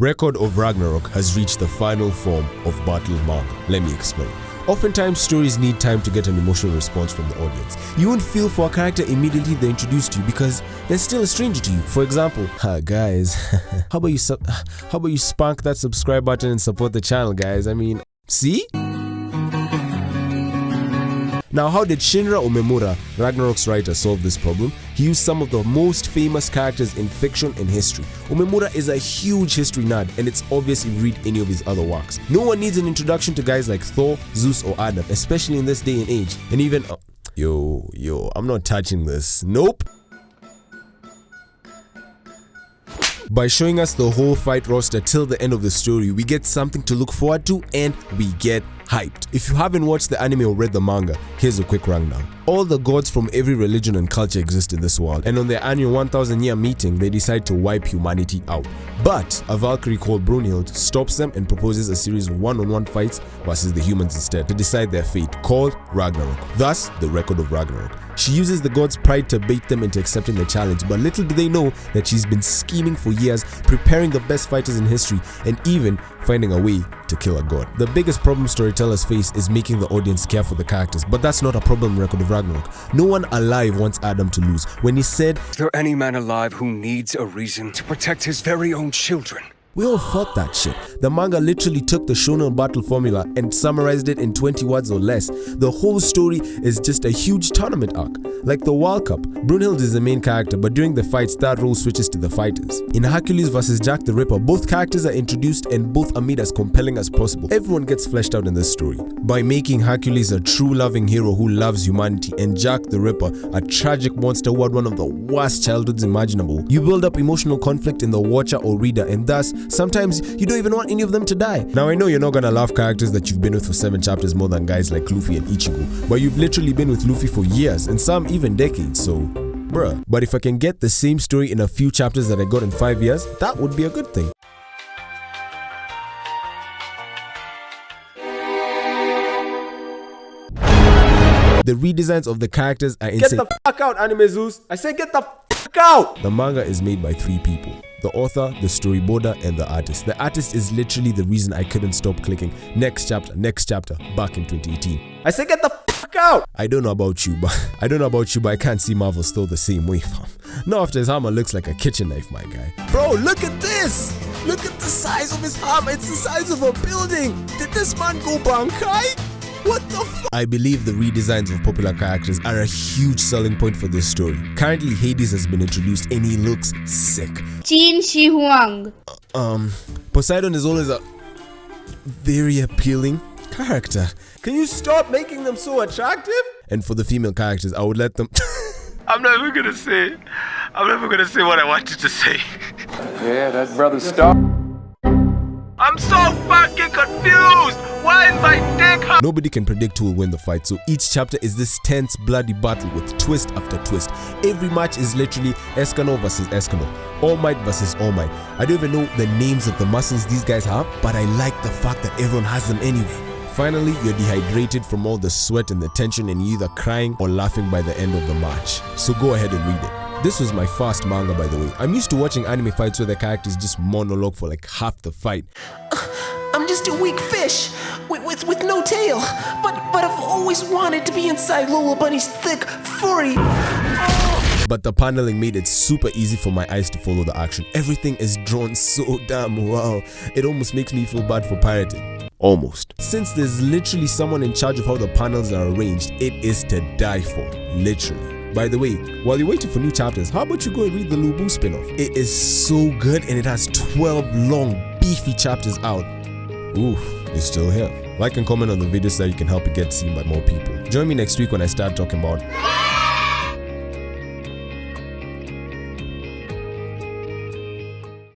Record of Ragnarok has reached the final form of battle manga. Let me explain. Oftentimes, stories need time to get an emotional response from the audience. You won't feel for a character immediately they're introduced to you because they're still a stranger to you. For example, guys, how about you spank that subscribe button and support the channel, guys? I mean, see? Now, how did Shinra Umemura, Ragnarok's writer, solve this problem? He used some of the most famous characters in fiction and history. Umemura is a huge history nerd, and it's obvious if you read any of his other works. No one needs an introduction to guys like Thor, Zeus, or Adam, especially in this day and age. And even, I'm not touching this. Nope. By showing us the whole fight roster till the end of the story, we get something to look forward to and we get hyped. If you haven't watched the anime or read the manga, here's a quick rundown. All the gods from every religion and culture exist in this world, and on their annual 1000-year meeting, they decide to wipe humanity out. But a Valkyrie called Brunhild stops them and proposes a series of one-on-one fights versus the humans instead to decide their fate, called Ragnarok, thus the Record of Ragnarok. She uses the god's pride to bait them into accepting the challenge, but little do they know that she's been scheming for years, preparing the best fighters in history, and even finding a way to kill a god. The biggest problem storytellers face is making the audience care for the characters, but that's not a problem in Record of Ragnarok. No one alive wants Adam to lose. When he said, "Is there any man alive who needs a reason to protect his very own children?" we all felt that shit. The manga literally took the shonen battle formula and summarized it in 20 words or less. The whole story is just a huge tournament arc. Like the World Cup, Brunhild is the main character, but during the fights, that role switches to the fighters. In Hercules vs. Jack the Ripper, both characters are introduced and both are made as compelling as possible. Everyone gets fleshed out in this story. By making Hercules a true loving hero who loves humanity and Jack the Ripper a tragic monster who had one of the worst childhoods imaginable, you build up emotional conflict in the watcher or reader, and thus, sometimes you don't even want any of them to die. Now I know you're not gonna love characters that you've been with for 7 chapters more than guys like Luffy and Ichigo, but you've literally been with Luffy for years and some even decades, so bruh. But if I can get the same story in a few chapters that I got in 5 years, that would be a good thing. The redesigns of the characters are insane. Get the fuck out, Anime Zeus! I said get the fuck out! The manga is made by 3 people. The author, the storyboarder, and the artist. The artist is literally the reason I couldn't stop clicking next chapter back in 2018. I said get the fuck out! I don't know about you, but I can't see Marvel still the same way, fam. Not after his hammer looks like a kitchen knife, my guy. Bro, look at this! Look at the size of his hammer, it's the size of a building! Did this man go Bankai? What the f? I believe the redesigns of popular characters are a huge selling point for this story. Currently, Hades has been introduced and he looks sick. Huang. Poseidon is always a very appealing character. Can you stop making them so attractive? And for the female characters, I would let them... I'm never gonna say what I wanted to say. Yeah, that brother stop. I'm so fucking confused! Why is my dick hard? Nobody can predict who will win the fight, so each chapter is this tense, bloody battle with twist after twist. Every match is literally Escanor versus Escanor, All Might versus All Might. I don't even know the names of the muscles these guys have, but I like the fact that everyone has them anyway. Finally, you're dehydrated from all the sweat and the tension and you're either crying or laughing by the end of the match. So go ahead and read it. This was my first manga, by the way. I'm used to watching anime fights where the characters just monologue for like half the fight. I'm just a weak fish with no tail, but I've always wanted to be inside Lola Bunny's thick, furry. But the paneling made it super easy for my eyes to follow the action. Everything is drawn so damn well. It almost makes me feel bad for pirating. Almost. Since there's literally someone in charge of how the panels are arranged, it is to die for. Literally. By the way, while you're waiting for new chapters, how about you go and read the Lubu spin-off? It is so good and it has 12 long, beefy chapters out. Ooh, you're still here. Like and comment on the video so that you can help it get seen by more people. Join me next week when I start talking about